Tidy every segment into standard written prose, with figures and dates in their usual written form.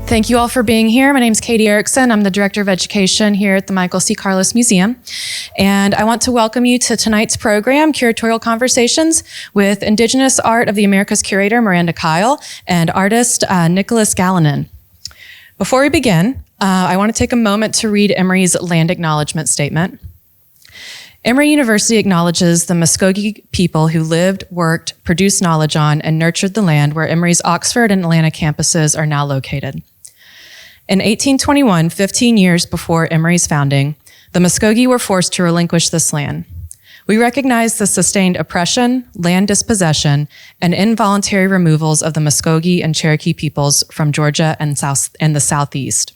Thank you all for being here. My name is Katie Erickson. I'm the Director of Education here at the Michael C. Carlos Museum. And I want to welcome you to tonight's program, Curatorial Conversations, with Indigenous Art of the Americas Curator Miranda Kyle and artist Nicholas Galanin. Before we begin, I want to take a moment to read Emory's land acknowledgement statement. Emory University acknowledges the Muskogee people who lived, worked, produced knowledge on, and nurtured the land where Emory's Oxford and Atlanta campuses are now located. In 1821, 15 years before Emory's founding, the Muskogee were forced to relinquish this land. We recognize the sustained oppression, land dispossession, and involuntary removals of the Muskogee and Cherokee peoples from Georgia and the Southeast.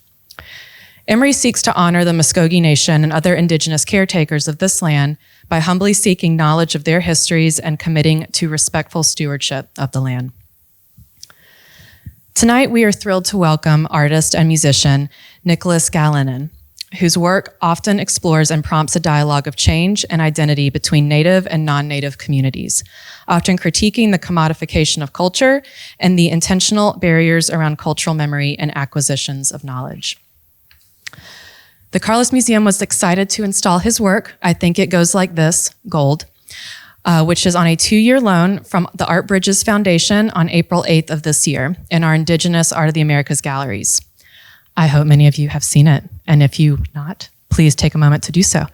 Emory seeks to honor the Muskogee Nation and other Indigenous caretakers of this land by humbly seeking knowledge of their histories and committing to respectful stewardship of the land. Tonight, we are thrilled to welcome artist and musician Nicholas Galanin, whose work often explores and prompts a dialogue of change and identity between Native and non-Native communities, often critiquing the commodification of culture and the intentional barriers around cultural memory and acquisitions of knowledge. The Carlos Museum was excited to install his work, I Think It Goes Like This, Gold, which is on a 2-year loan from the Art Bridges Foundation on April 8th of this year in our Indigenous Art of the Americas galleries. I hope many of you have seen it, and if you not, please take a moment to do so.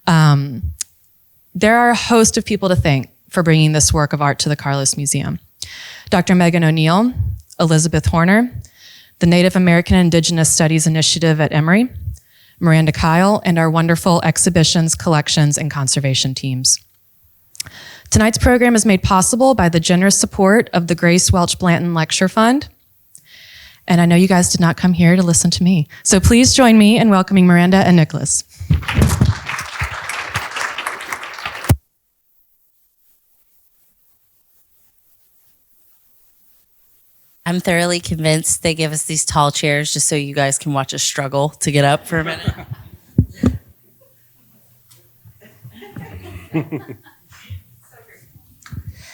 There are a host of people to thank for bringing this work of art to the Carlos Museum. Dr. Megan O'Neill, Elizabeth Horner, the Native American Indigenous Studies Initiative at Emory, Miranda Kyle, and our wonderful exhibitions, collections, and conservation teams. Tonight's program is made possible by the generous support of the Grace Welch Blanton Lecture Fund. And I know you guys did not come here to listen to me. So please join me in welcoming Miranda and Nicholas. I'm thoroughly convinced they give us these tall chairs just so you guys can watch us struggle to get up for a minute.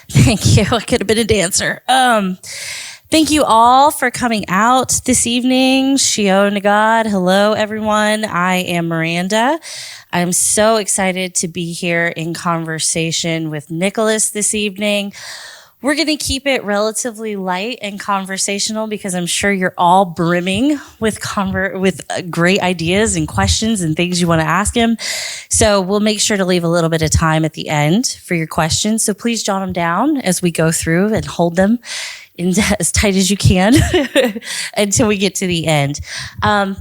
Thank you. I could have been a dancer. Thank you all for coming out this evening. Shio Nagad. Hello, everyone. I am Miranda. I'm so excited to be here in conversation with Nicholas this evening. We're going to keep it relatively light and conversational because I'm sure you're all brimming with great ideas and questions and things you want to ask him. So we'll make sure to leave a little bit of time at the end for your questions. So please jot them down as we go through and hold them as tight as you can until we get to the end.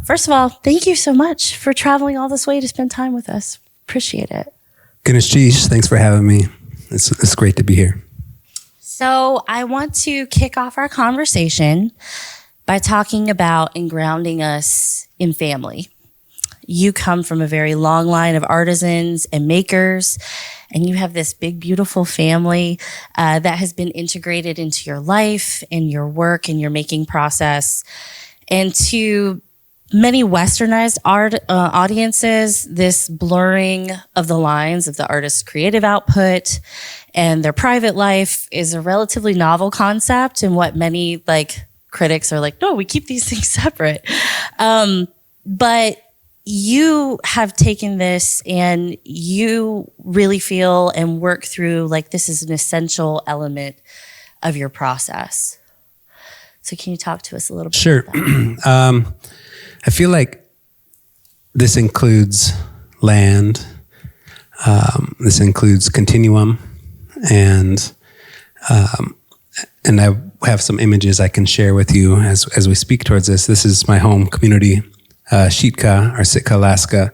First of all, thank you so much for traveling all this way to spend time with us. Appreciate it. Goodness, geez, thanks for having me. It's great to be here. So I want to kick off our conversation by talking about and grounding us in family. You come from a very long line of artisans and makers, and you have this big, beautiful family that has been integrated into your life and your work and your making process. And to many westernized art audiences, this blurring of the lines of the artist's creative output and their private life is a relatively novel concept, and what many critics are like, no, we keep these things separate. But you have taken this and you really feel and work through like this is an essential element of your process. So can you talk to us a little bit about that? I feel like this includes land, this includes continuum, and I have some images I can share with you as we speak towards this. This is my home community, Shitka or Sitka, Alaska,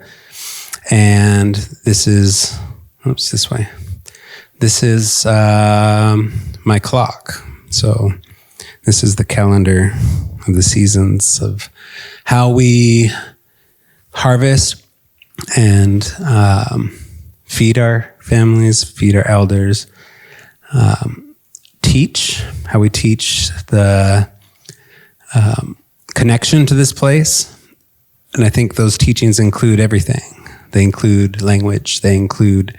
and this is, this way. This is my clock. So this is the calendar of the seasons of how we harvest and feed our families, feed our elders, teach, how we teach the connection to this place. And I think those teachings include everything. They include language, they include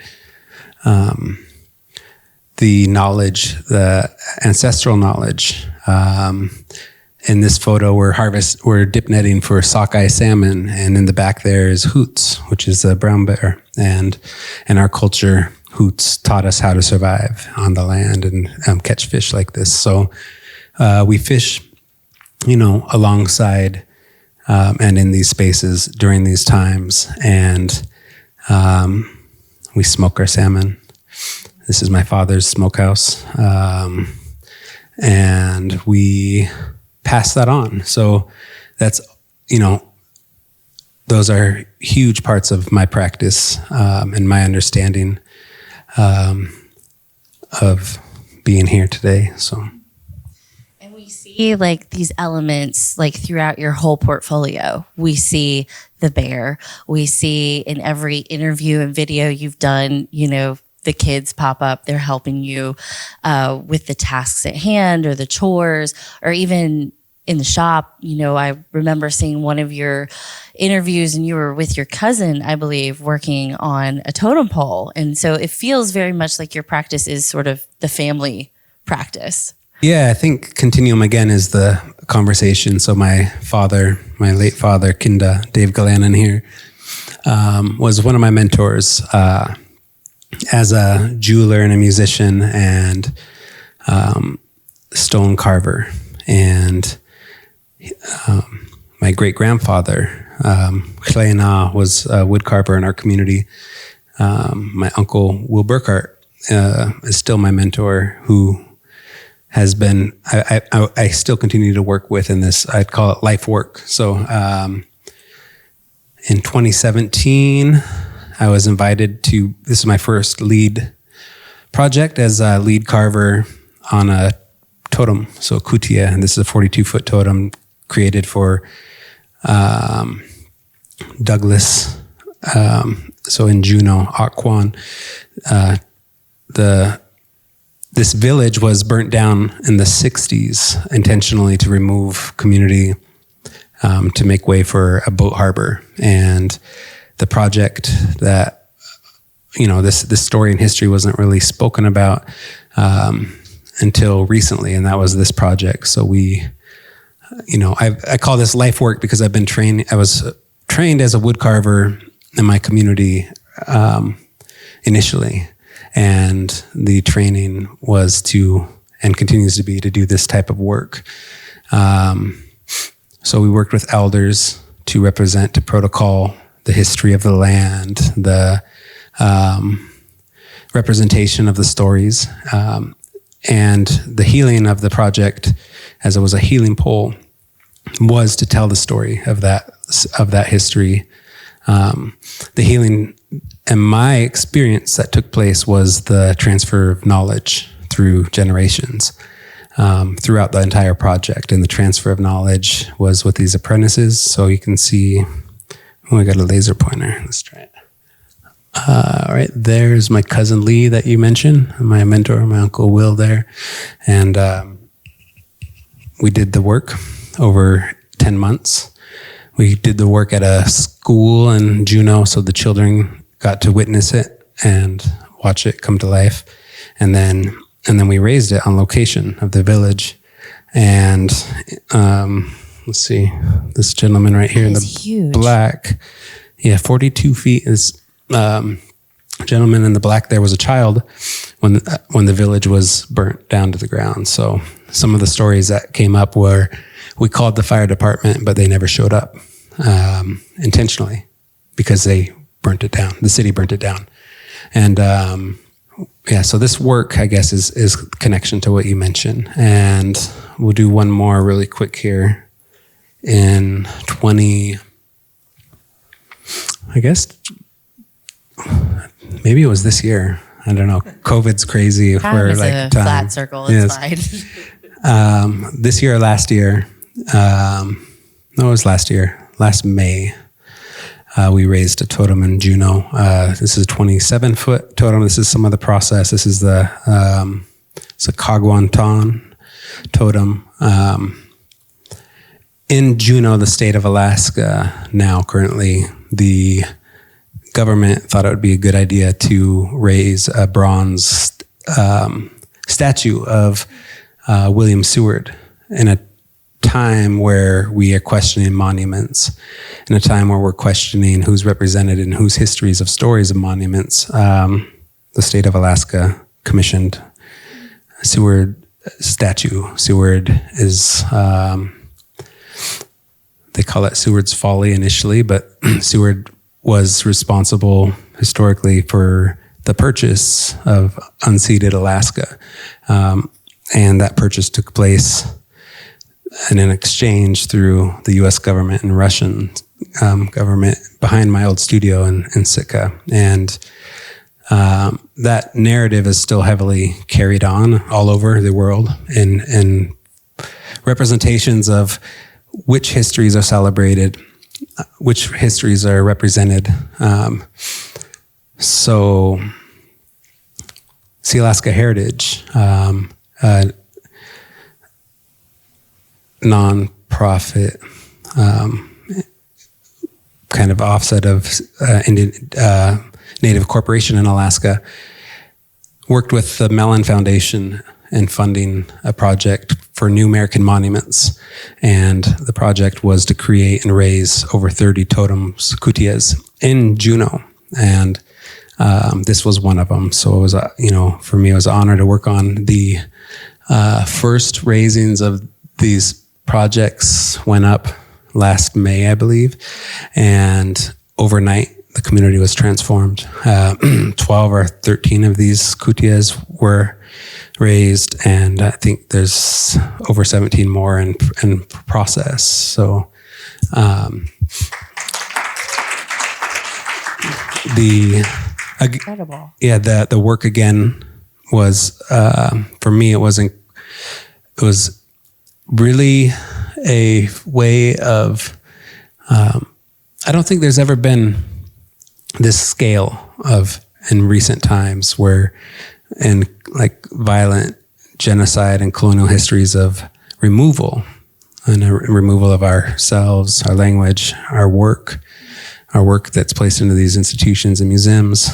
the knowledge, the ancestral knowledge, in this photo, we're dip netting for sockeye salmon, and in the back there is hoots, which is a brown bear. And in our culture, hoots taught us how to survive on the land and catch fish like this. So we fish, alongside and in these spaces during these times, and we smoke our salmon. This is my father's smokehouse, and we pass that on. So that's, those are huge parts of my practice and my understanding of being here today. So. And we see like these elements like throughout your whole portfolio. We see the bear. We see in every interview and video you've done, the kids pop up. They're helping you with the tasks at hand or the chores, or even in the shop. I remember seeing one of your interviews and you were with your cousin, I believe, working on a totem pole. And so it feels very much like your practice is sort of the family practice. Yeah, I think continuum again is the conversation. So my late father, Kinda, Dave Galanin here, was one of my mentors as a jeweler and a musician and stone carver. And my great-grandfather, Chlaena, was a wood carver in our community. My uncle, Will Burkhart, is still my mentor, who has been, I still continue to work with in this, I'd call it life work. So in 2017, I was invited to, this is my first lead project as a lead carver on a totem, so kutia, and this is a 42-foot totem created for Douglas, so in Juneau, Aquan. This village was burnt down in the 60s intentionally to remove community to make way for a boat harbor. And the project that, this story in history wasn't really spoken about until recently, and that was this project. So we, I call this life work because I've been trained. I was trained as a wood carver in my community initially, and the training was to, and continues to be, to do this type of work. So we worked with elders to represent, to protocol the history of the land, the representation of the stories, and the healing of the project, as it was a healing pole, was to tell the story of that history. The healing, in my experience, that took place was the transfer of knowledge through generations throughout the entire project. And the transfer of knowledge was with these apprentices. So you can see, I got a laser pointer. Let's try it. All right, there's my cousin Lee that you mentioned, my mentor, my uncle Will there. And we did the work over 10 months. We did the work at a school in Juneau, so the children got to witness it and watch it come to life. And then we raised it on location of the village. And let's see, this gentleman right here in the huge. Black, 42 feet is. Gentleman in the black there was a child when the village was burnt down to the ground. So some of the stories that came up were, we called the fire department, but they never showed up intentionally because they burnt it down. The city burnt it down. And so this work, I guess, is connection to what you mentioned. And we'll do one more really quick here in maybe it was this year. I don't know. COVID's crazy. Kind of is a flat circle. It's fine. This year or last year? No, it was last year. Last May, we raised a totem in Juneau. This is a 27-foot totem. This is some of the process. This is it's a Kagwantan totem. In Juneau, the state of Alaska, now currently, the government thought it would be a good idea to raise a bronze statue of William Seward in a time where we are questioning monuments, in a time where we're questioning who's represented and whose histories of stories of monuments. The state of Alaska commissioned a Seward statue. Seward is, they call it Seward's Folly initially, but Seward was responsible historically for the purchase of unceded Alaska. And that purchase took place in an exchange through the U.S. government and Russian government behind my old studio in Sitka. And that narrative is still heavily carried on all over the world in representations of which histories are celebrated, which histories are represented. So, Sea Alaska Heritage, non-profit kind of offset of Native Corporation in Alaska, worked with the Mellon Foundation in funding a project for new American monuments. And the project was to create and raise over 30 totems, kutias, in Juneau. And this was one of them. So it was, for me, it was an honor to work on the first raisings of these projects. Went up last May, I believe. And overnight, the community was transformed. 12 or 13 of these kutias were raised, and I think there's over 17 more in process. So Incredible. The work again was, for me, it was really a way of, I don't think there's ever been this scale of, in recent times, where in like violent genocide and colonial histories of removal, and a removal of ourselves, our language, our work that's placed into these institutions and museums,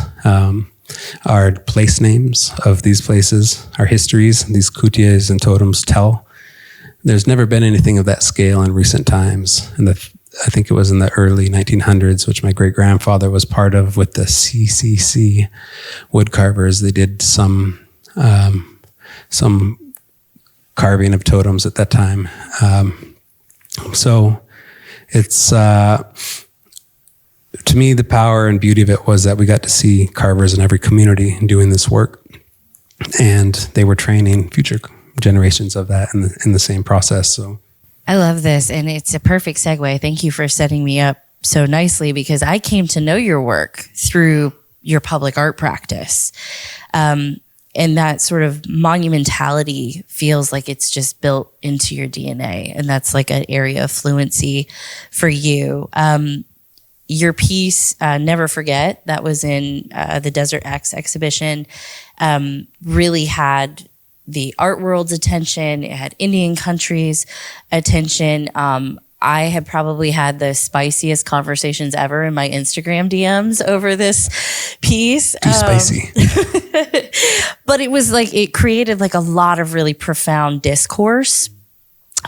our place names of these places, our histories, these kutias and totems tell. There's never been anything of that scale in recent times. I think it was in the early 1900s, which my great-grandfather was part of with the CCC woodcarvers. They did some carving of totems at that time. So it's, to me, the power and beauty of it was that we got to see carvers in every community doing this work, and they were training future generations of that in the same process. So I love this, and it's a perfect segue. Thank you for setting me up so nicely, because I came to know your work through your public art practice. And that sort of monumentality feels like it's just built into your DNA, and that's like an area of fluency for you. Your piece, Never Forget, that was in the Desert X exhibition, really had the art world's attention. It had Indian countries' attention. I had probably had the spiciest conversations ever in my Instagram DMs over this piece. Too spicy. But it was like, it created like a lot of really profound discourse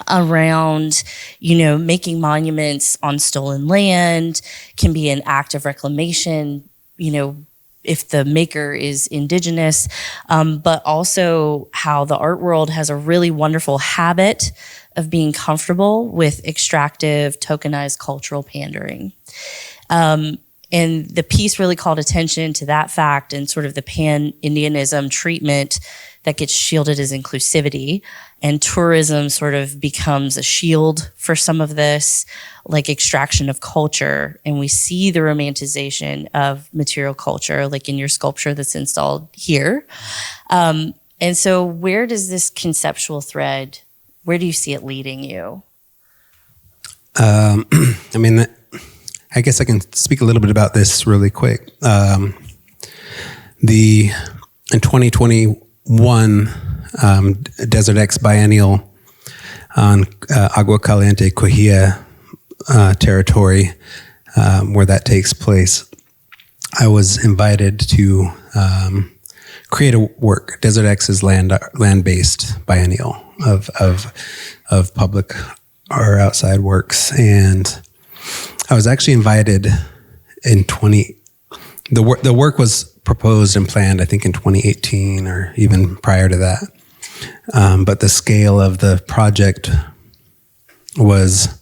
around, making monuments on stolen land can be an act of reclamation, if the maker is Indigenous, but also how the art world has a really wonderful habit of being comfortable with extractive, tokenized cultural pandering. And the piece really called attention to that fact and sort of the pan-Indianism treatment that gets shielded as inclusivity, and tourism sort of becomes a shield for some of this, like extraction of culture. And we see the romanticization of material culture, like in your sculpture that's installed here. And so where does this conceptual thread, where do you see it leading you? I guess I can speak a little bit about this really quick. In 2021, Desert X Biennial on Agua Caliente, Coahuila territory, where that takes place, I was invited to create a work. Desert X is land-based biennial of public our outside works. And I was actually invited in the work was proposed and planned, I think, in 2018 or even prior to that. But the scale of the project was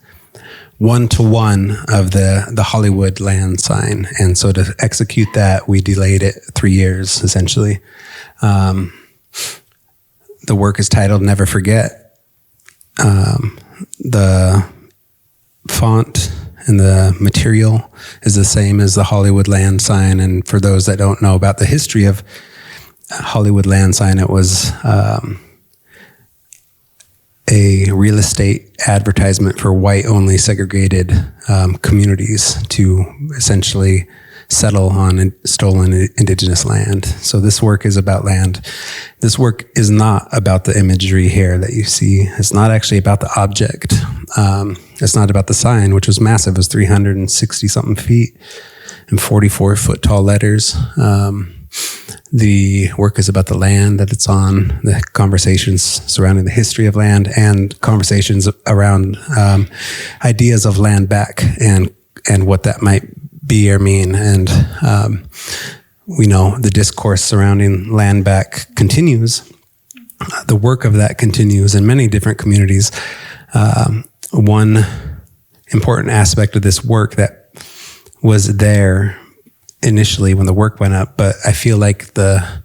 1-to-1 of the Hollywood land sign. And so to execute that, we delayed it 3 years, essentially. The work is titled Never Forget. The font and the material is the same as the Hollywood land sign. And for those that don't know about the history of Hollywood land sign, it was a real estate advertisement for white-only segregated communities to essentially settle on stolen Indigenous land. So this work is about land. This work is not about the imagery here that you see. It's not actually about the object. It's not about the sign, which was massive. It was 360-something feet and 44-foot tall letters. The work is about the land that it's on, the conversations surrounding the history of land, and conversations around ideas of land back and what that might be or mean. And we know the discourse surrounding land back continues. The work of that continues in many different communities. One important aspect of this work that was there initially when the work went up, but I feel like the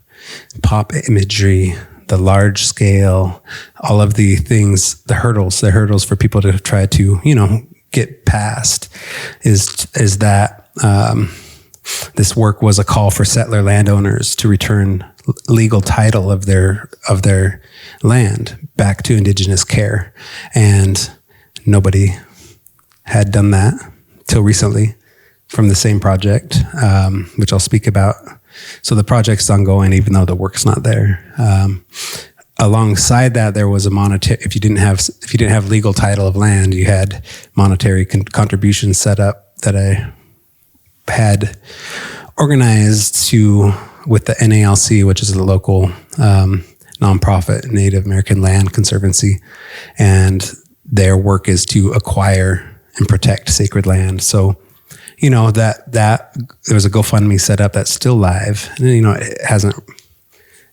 pop imagery, the large scale, all of the things, the hurdles for people to try to, get past is that this work was a call for settler landowners to return legal title of their land back to Indigenous care. And nobody had done that till recently from the same project, which I'll speak about. So the project's ongoing, even though the work's not there. Alongside that, there was a monetary. If you didn't have legal title of land, you had monetary contributions set up that I had organized with the NALC, which is the local nonprofit Native American Land Conservancy, and their work is to acquire and protect sacred land. So, that there was a GoFundMe set up that's still live. And,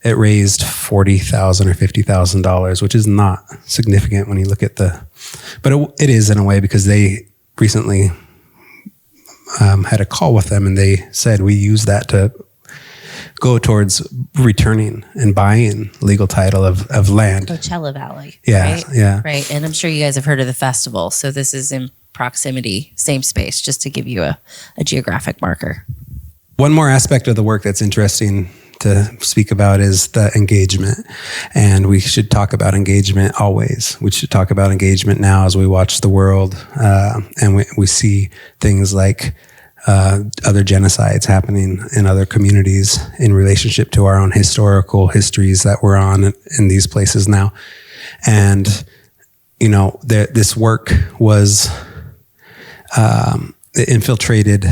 it raised $40,000 or $50,000, which is not significant when you look at but it is in a way, because they recently had a call with them and they said we use that to go towards returning and buying legal title of land. Coachella Valley. Yeah, right? yeah. Right. And I'm sure you guys have heard of the festival. So this is in proximity, same space, just to give you a geographic marker. One more aspect of the work that's interesting to speak about is the engagement. And we should talk about engagement always. We should talk about engagement now as we watch the world and we see things like other genocides happening in other communities in relationship to our own historical histories that we're on in these places now. And, this work was infiltrated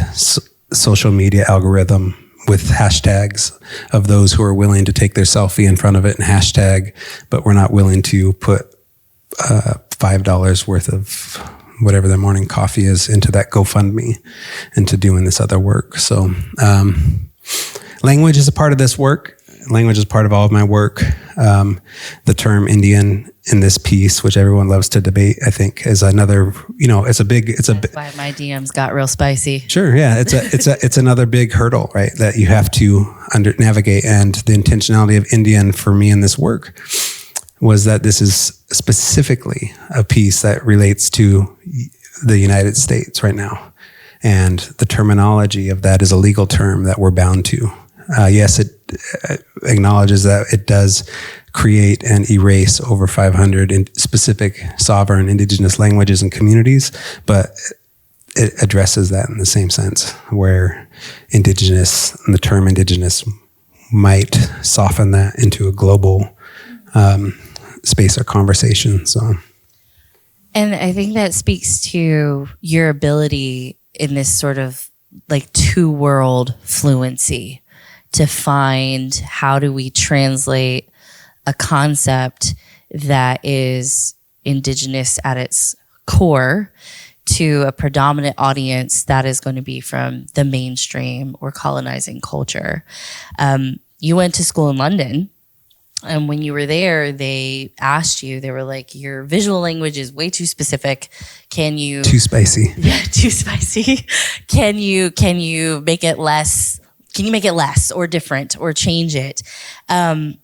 social media algorithm with hashtags of those who are willing to take their selfie in front of it and hashtag, but we're not willing to put $5 worth of whatever their morning coffee is into that GoFundMe, into doing this other work. So language is a part of this work. Language is part of all of my work. The term Indian in this piece, which everyone loves to debate, I think is another, That's why my DMs got real spicy. Sure. Yeah. It's another big hurdle, right? That you have to navigate. And the intentionality of Indian for me in this work was that this is specifically a piece that relates to the United States right now. And the terminology of that is a legal term that we're bound to. Yes, it acknowledges that it does create and erase over 500 specific sovereign Indigenous languages and communities, but it addresses that in the same sense, where Indigenous, and the term Indigenous, might soften that into a global space or conversation. So, and I think that speaks to your ability in this sort of like two-world fluency to find how do we translate a concept that is Indigenous at its core to a predominant audience that is going to be from the mainstream or colonizing culture. You went to school in London, and when you were there, they asked you, they were like, your visual language is way too specific. Can you... Too spicy. Yeah, too spicy. Can you make it less... Can you make it less or different or change it? And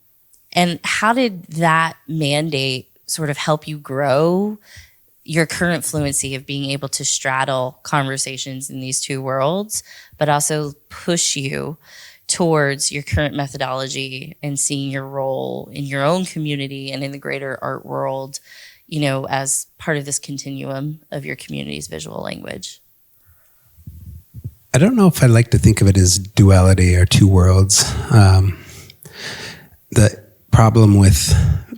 how did that mandate sort of help you grow your current fluency of being able to straddle conversations in these two worlds, but also push you towards your current methodology and seeing your role in your own community and in the greater art world, you know, as part of this continuum of your community's visual language? I don't know if I like to think of it as duality or two worlds. The problem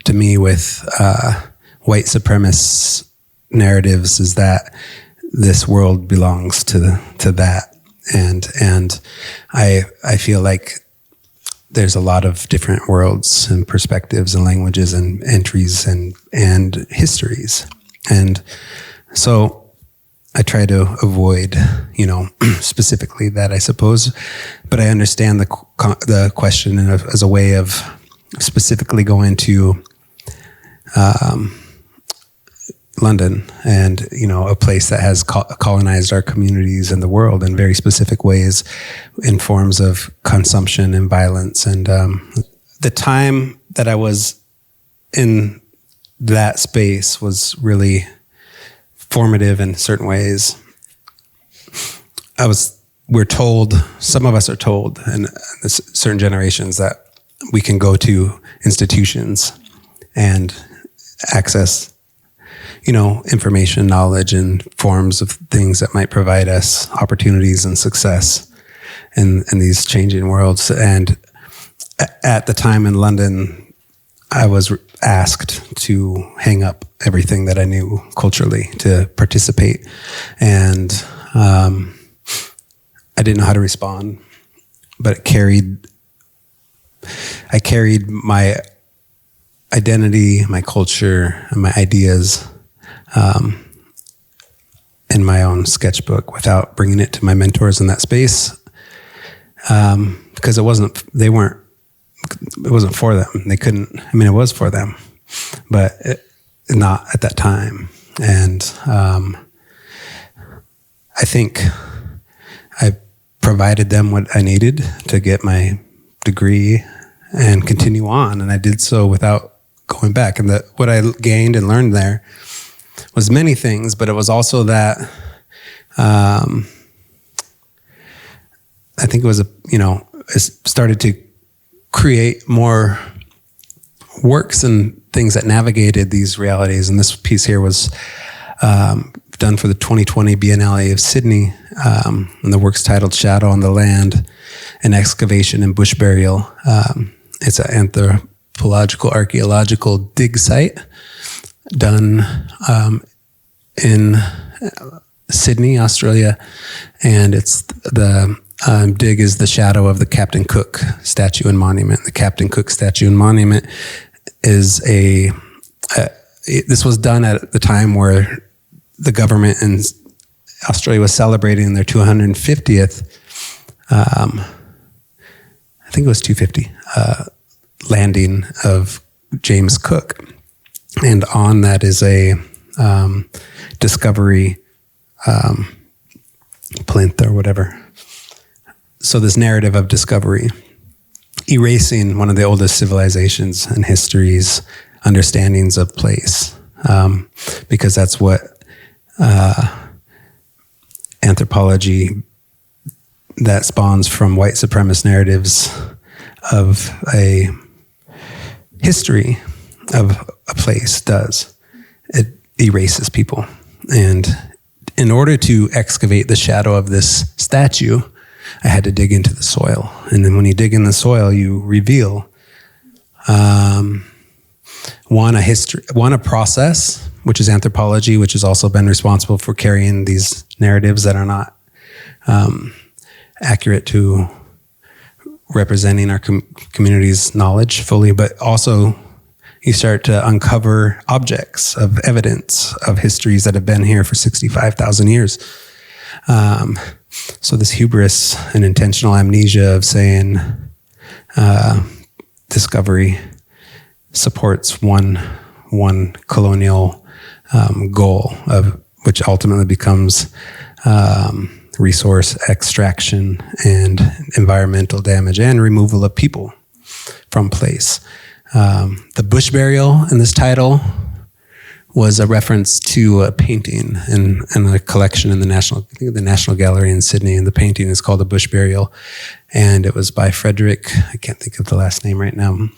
to me with white supremacist narratives is that this world belongs to that. And I feel like there's a lot of different worlds and perspectives and languages and entries and histories. And so I try to avoid, specifically that, I suppose, but I understand the question as a way of specifically going to London and, a place that has colonized our communities and the world in very specific ways in forms of consumption and violence. And the time that I was in that space was really formative in certain ways. We're told, some of us are told in certain generations, that we can go to institutions and access information, knowledge, and forms of things that might provide us opportunities and success in these changing worlds. And at the time in London, I was asked to hang up everything that I knew culturally to participate. And I didn't know how to respond, but I carried my identity, my culture, and my ideas in my own sketchbook without bringing it to my mentors in that space, because it wasn't for them. They couldn't. It was for them, but not at that time. And I think I provided them what I needed to get my degree and continue on, and I did so without going back. And what I gained and learned there was many things, but it was also that I think it was it started to create more works and things that navigated these realities. And this piece here was done for the 2020 Biennale of Sydney, and the work's titled "Shadow on the Land: An Excavation and Bush Burial." It's an anthropological archaeological dig site done in Sydney, Australia, and it's the dig is the shadow of the Captain Cook statue and monument. The Captain Cook statue and monument is this was done at the time where the government in Australia was celebrating their 250th, I think it was 250, landing of James Cook. And on that is a discovery plinth or whatever. So this narrative of discovery, erasing one of the oldest civilizations and histories, understandings of place, because that's what anthropology that spawns from white supremacist narratives of a history of a place does. It erases people. And in order to excavate the shadow of this statue, I had to dig into the soil. And then when you dig in the soil, you reveal a process, which is anthropology, which has also been responsible for carrying these narratives that are not accurate to representing our community's knowledge fully, but also, you start to uncover objects of evidence of histories that have been here for 65,000 years. So this hubris and intentional amnesia of saying discovery supports one colonial goal, of which ultimately becomes resource extraction and environmental damage and removal of people from place. The bush burial in this title was a reference to a painting in a collection in the National Gallery in Sydney, and the painting is called The Bush Burial, and it was by Frederick, I can't think of the last name right now,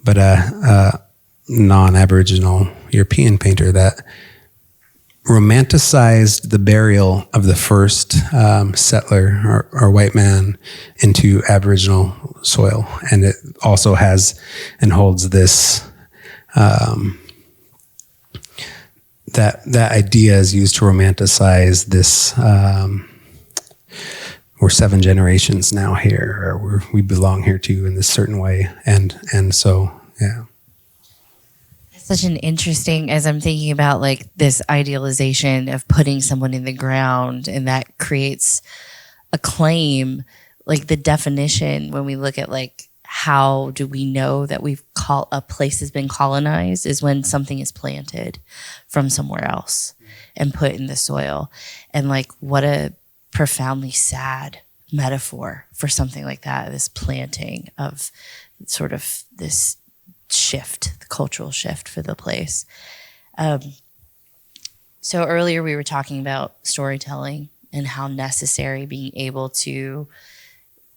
but a non-Aboriginal European painter that romanticized the burial of the first settler or white man into Aboriginal soil. And it also has and holds this, that idea is used to romanticize this, we're 7 generations now here, or we belong here too in this certain way. And so, yeah. Such an interesting, as I'm thinking about like this idealization of putting someone in the ground, and that creates a claim, like the definition when we look at like how do we know that a place has been colonized is when something is planted from somewhere else and put in the soil. And like what a profoundly sad metaphor for something like that, this planting of sort of this shift, the cultural shift for the place. So earlier we were talking about storytelling and how necessary being able to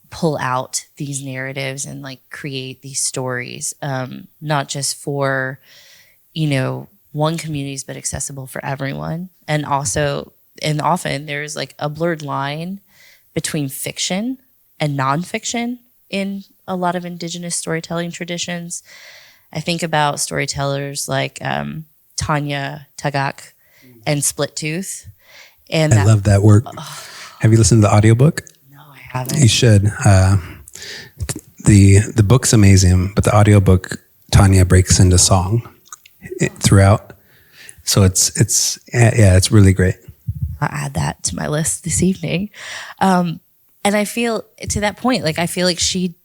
pull out these narratives and like create these stories, not just for, one communities, but accessible for everyone. And often there's like a blurred line between fiction and nonfiction in a lot of Indigenous storytelling traditions. I think about storytellers like Tanya Tagaq and Split Tooth. And I love that work. Have you listened to the audiobook? No, I haven't. You should. The book's amazing, but the audiobook, Tanya breaks into song throughout. So it's really great. I'll add that to my list this evening. And I feel, to that point, like I feel like she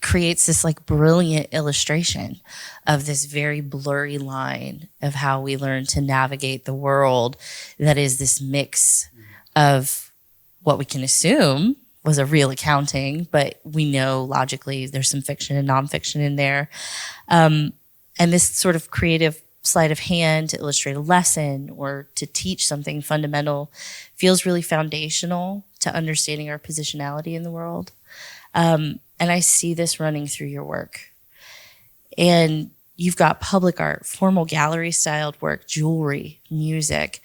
creates this like brilliant illustration of this very blurry line of how we learn to navigate the world that is this mix of what we can assume was a real accounting, but we know logically there's some fiction and nonfiction in there. And this sort of creative sleight of hand to illustrate a lesson or to teach something fundamental feels really foundational to understanding our positionality in the world. And I see this running through your work. And you've got public art, formal gallery-styled work, jewelry, music.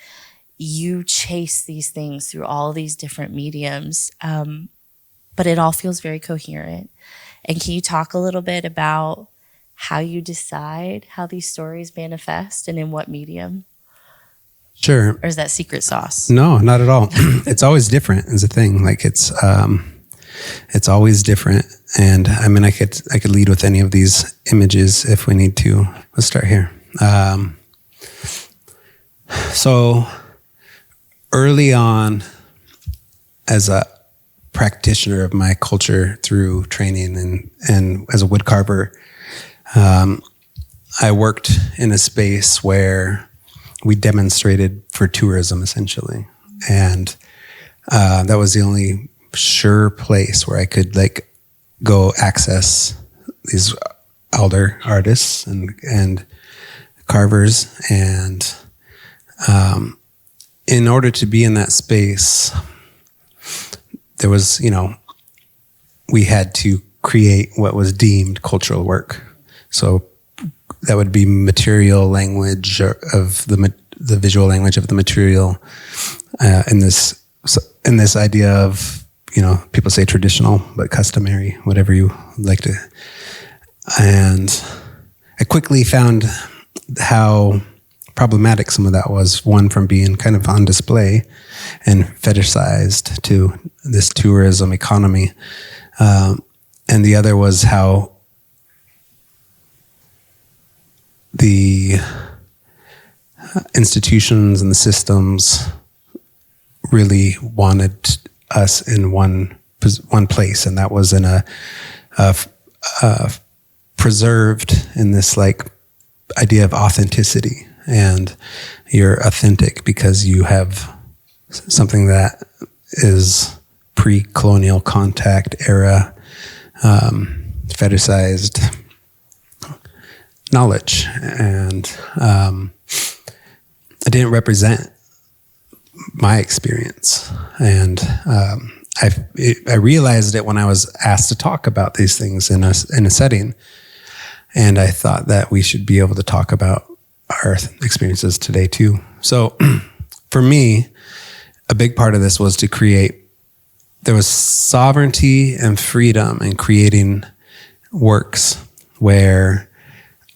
You chase these things through all these different mediums, but it all feels very coherent. And can you talk a little bit about how you decide how these stories manifest and in what medium? Sure. Or is that secret sauce? No, not at all. It's always different is the thing. Like it's always different. And I mean, I could lead with any of these images if we need to. Let's start here. So early on, as a practitioner of my culture through training and as a wood carver, I worked in a space where we demonstrated for tourism essentially. And that was the only sure place where I could like go access these elder artists and carvers. And in order to be in that space, there was, we had to create what was deemed cultural work. So that would be material language of the visual language of the material, in this idea of, people say traditional, but customary, whatever you like to. And I quickly found how problematic some of that was. One, from being kind of on display and fetishized to this tourism economy. And the other was how the institutions and the systems really wanted us in one place, and that was in a preserved in this like idea of authenticity, and you're authentic because you have something that is pre-colonial contact era fetishized knowledge, and it didn't represent my experience. And I realized it when I was asked to talk about these things in a setting, and I thought that we should be able to talk about our experiences today too. So for me, a big part of this was to create, there was sovereignty and freedom in creating works where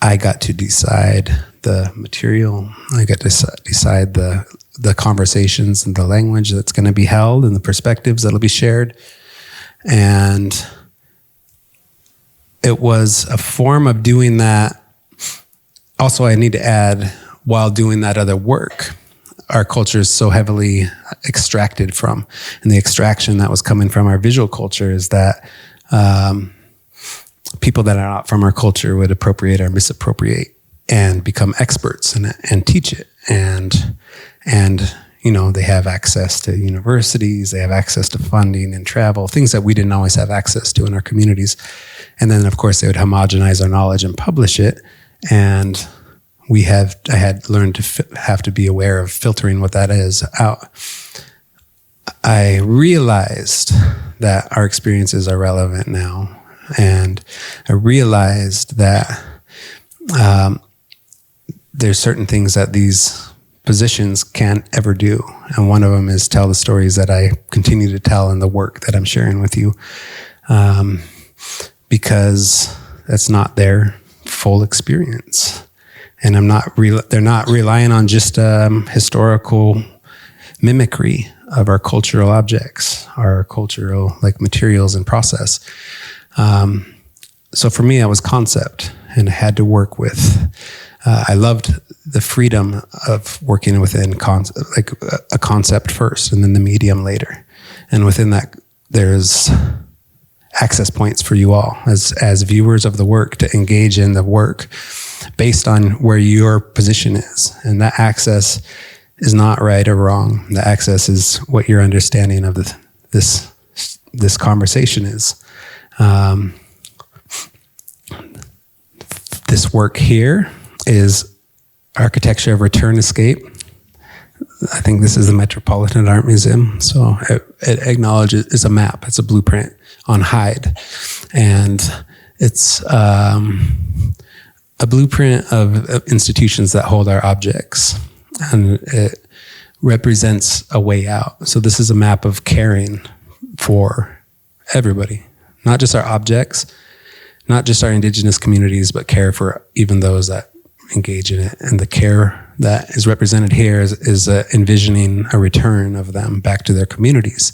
I got to decide the material, I got to decide the conversations and the language that's going to be held and the perspectives that'll be shared. And it was a form of doing that. Also, I need to add, while doing that other work, our culture is so heavily extracted from, and the extraction that was coming from our visual culture is that people that are not from our culture would appropriate or misappropriate and become experts in it and teach it. And you know, they have access to universities, they have access to funding and travel, things that we didn't always have access to in our communities. And then, of course, they would homogenize our knowledge and publish it. And I had learned to have to be aware of filtering what that is out. I realized that our experiences are relevant now. And I realized that there's certain things that these positions can't ever do. And one of them is tell the stories that I continue to tell in the work that I'm sharing with you. Because that's not their full experience. And they're not relying on just historical mimicry of our cultural objects, our cultural like materials and process. So for me, that was concept, and I had to work with. I loved the freedom of working within a concept first, and then the medium later. And within that, there's access points for you all as viewers of the work to engage in the work based on where your position is. And that access is not right or wrong. The access is what your understanding of this conversation is. This work here is architecture of return escape. I think this is the Metropolitan Art Museum. So it acknowledges, it's a map, it's a blueprint on hide. And it's a blueprint of institutions that hold our objects. And it represents a way out. So this is a map of caring for everybody, not just our objects, not just our Indigenous communities, but care for even those that engage in it. And the care that is represented here is envisioning a return of them back to their communities.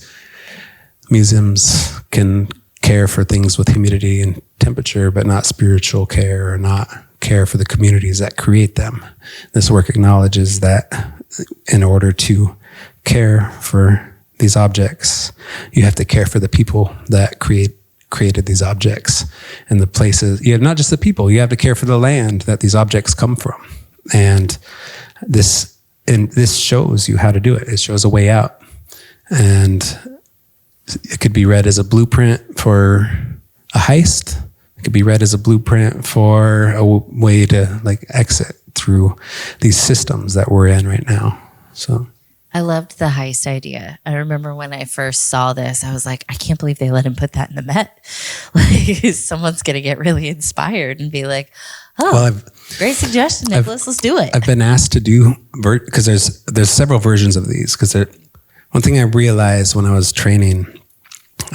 Museums can care for things with humidity and temperature, but not spiritual care or not care for the communities that create them. This work acknowledges that in order to care for these objects, you have to care for the people that created these objects and the places. You have not just the people, you have to care for the land that these objects come from. And this shows you how to do it. It shows a way out. And it could be read as a blueprint for a heist. It could be read as a blueprint for a way to like exit through these systems that we're in right now. So I loved the heist idea. I remember when I first saw this, I was like, I can't believe they let him put that in the Met. Like, someone's going to get really inspired and be like, oh, well, great suggestion, Nicholas. Let's do it. I've been asked to do, because there's several versions of these. Because one thing I realized when I was training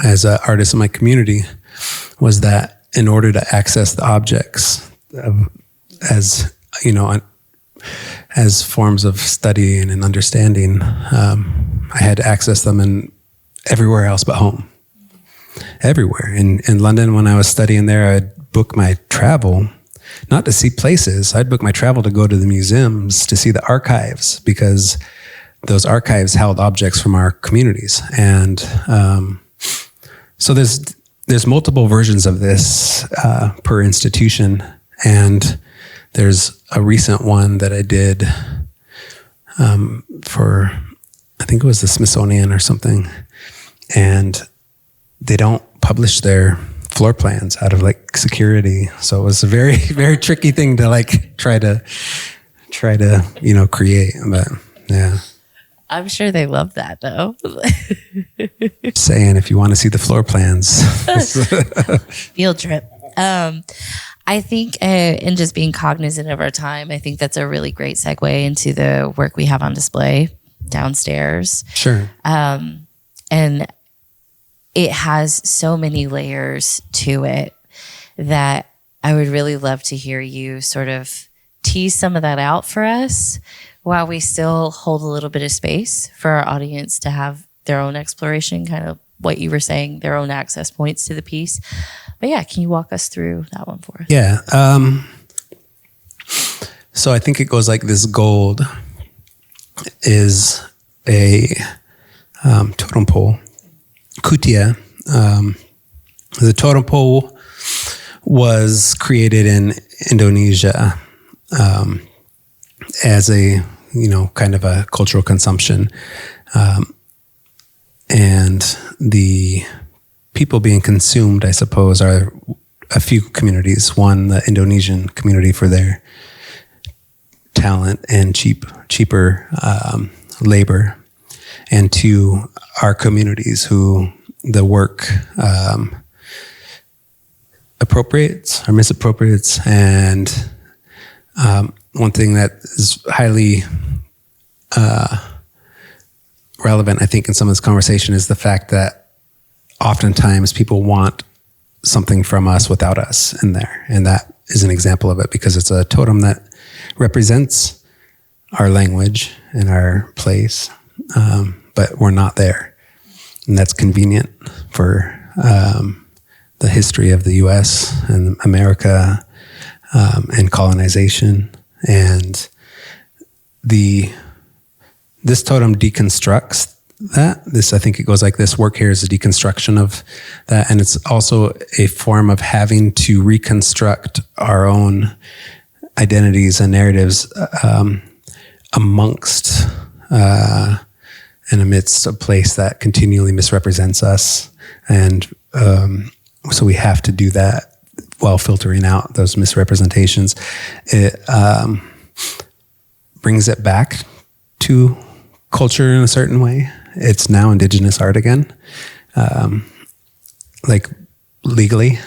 as an artist in my community was that in order to access the objects as forms of study and understanding, I had to access them in everywhere else but home. Everywhere. In London, when I was studying there, I'd book my travel, not to see places. I'd book my travel to go to the museums to see the archives, because those archives held objects from our communities. And so there's multiple versions of this per institution. And there's a recent one that I did for, I think it was the Smithsonian or something. And they don't publish their floor plans out of like security. So it was a very, very tricky thing to like try to, create. But yeah. I'm sure they love that though. Saying if you want to see the floor plans. Field trip. I think in just being cognizant of our time, I think that's a really great segue into the work we have on display downstairs. Sure. And it has so many layers to it that I would really love to hear you sort of tease some of that out for us while we still hold a little bit of space for our audience to have their own exploration, kind of what you were saying, their own access points to the piece. But yeah, can you walk us through that one for us? Yeah. So I think it goes like this. Gold is a totem pole. Kutia. The totem pole was created in Indonesia as a, kind of a cultural consumption. And the people being consumed, I suppose, are a few communities. One, the Indonesian community for their talent and cheaper labor. And two, our communities who the work appropriates or misappropriates. And one thing that is highly relevant, I think, in some of this conversation is the fact that oftentimes people want something from us without us in there. And that is an example of it, because it's a totem that represents our language and our place, but we're not there. And that's convenient for the history of the U.S. and America and colonization. And this totem deconstructs that. I think it goes like this. Work here is a deconstruction of that. And it's also a form of having to reconstruct our own identities and narratives amongst and amidst a place that continually misrepresents us. And so we have to do that while filtering out those misrepresentations. It brings it back to culture in a certain way. It's now Indigenous art again, like legally,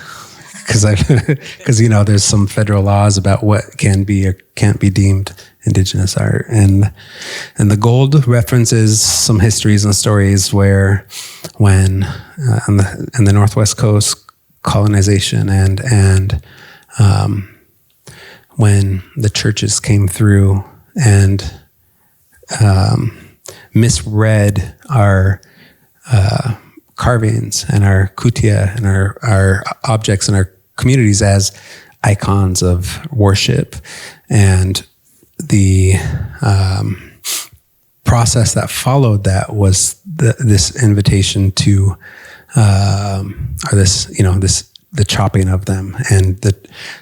because there's some federal laws about what can be or can't be deemed Indigenous art, and the gold references some histories and stories where when on the Northwest Coast, colonization and when the churches came through and misread our carvings and our kutia and our objects in our communities as icons of worship. And the process that followed that was this invitation to, the chopping of them. And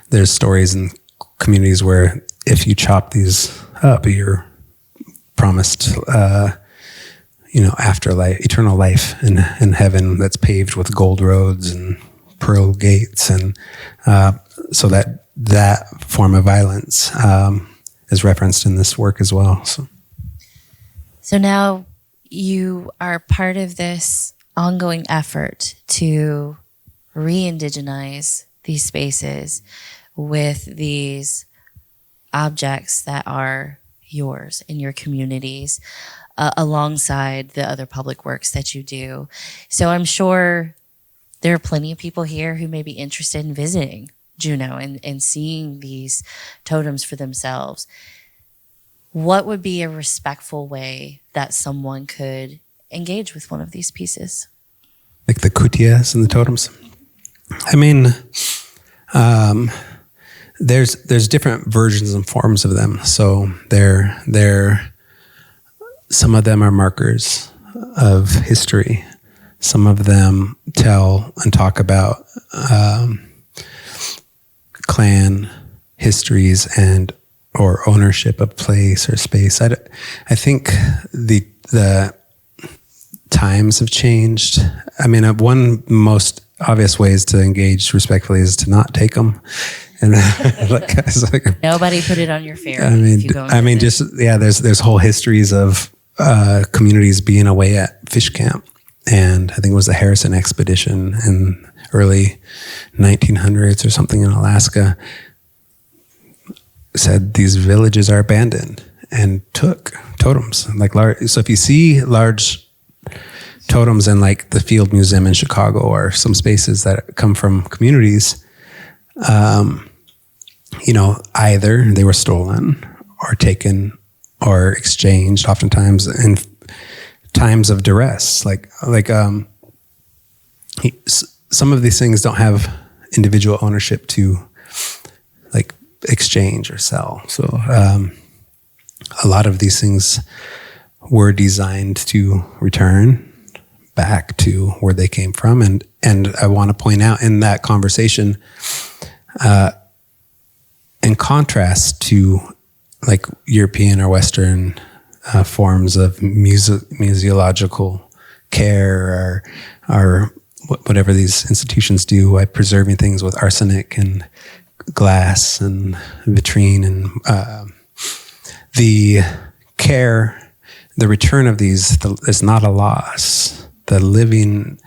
there's stories in communities where if you chop these up, you're promised, afterlife, eternal life in heaven that's paved with gold roads and pearl gates. And so that form of violence is referenced in this work as well. So now you are part of this ongoing effort to re-indigenize these spaces with these objects that are yours in your communities, alongside the other public works that you do. So I'm sure there are plenty of people here who may be interested in visiting Juneau and seeing these totems for themselves. What would be a respectful way that someone could engage with one of these pieces? Like the kutias and the totems? I mean, there's different versions and forms of them. So some of them are markers of history. Some of them tell and talk about clan histories and or ownership of place or space. I think the times have changed. I mean, one most obvious ways to engage respectfully is to not take them. And nobody put it on your fare. There's whole histories of communities being away at fish camp. And I think it was the Harrison expedition in early 1900s or something in Alaska, said these villages are abandoned and took totems. So if you see large totems in like the Field Museum in Chicago or some spaces that come from communities, either they were stolen or taken or exchanged, oftentimes in times of duress. Some of these things don't have individual ownership to like exchange or sell. So a lot of these things were designed to return back to where they came from. And I want to point out in that conversation, in contrast to like European or Western forms of museological care or whatever these institutions do by preserving things with arsenic and glass and vitrine and the care, the return of these is not a loss. The living,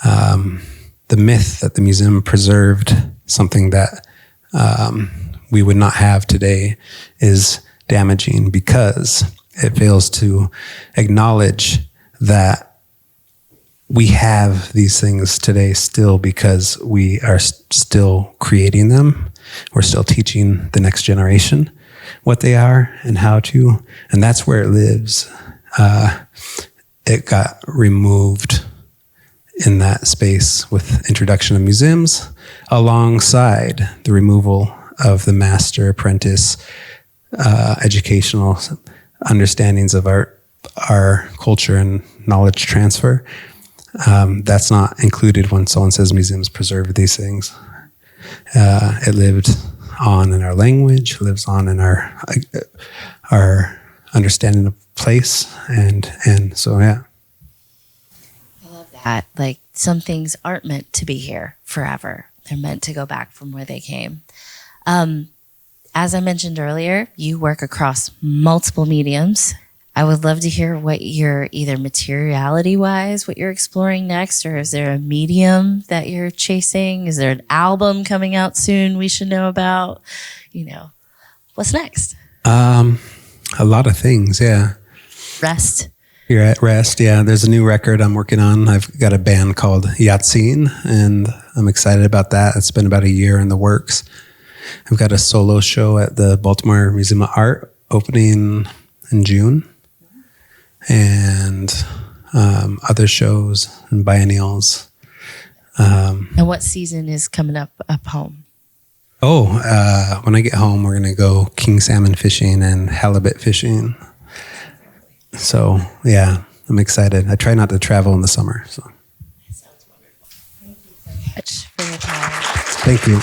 the myth that the museum preserved something that we would not have today is damaging because it fails to acknowledge that we have these things today still because we are still creating them. We're still teaching the next generation what they are and how to, and that's where it lives. It got removed in that space with introduction of museums alongside the removal of the master apprentice educational understandings of our culture and knowledge transfer. That's not included when someone says museums preserve these things. It lived on in our language, lives on in our understanding of place, and so yeah. I love that. Like, some things aren't meant to be here forever. They're meant to go back from where they came. As I mentioned earlier, you work across multiple mediums. I would love to hear what you're, either materiality-wise, what you're exploring next, or is there a medium that you're chasing? Is there an album coming out soon we should know about? What's next? A lot of things, yeah. Rest. You're at rest, yeah. There's a new record I'm working on. I've got a band called Yatsin, and I'm excited about that. It's been about a year in the works. I've got a solo show at the Baltimore Museum of Art opening in June, and other shows and biennials. And what season is coming up home? When I get home, we're going to go king salmon fishing and halibut fishing. So, yeah, I'm excited. I try not to travel in the summer. So. That sounds wonderful. Thank you so much for your time. Thank you.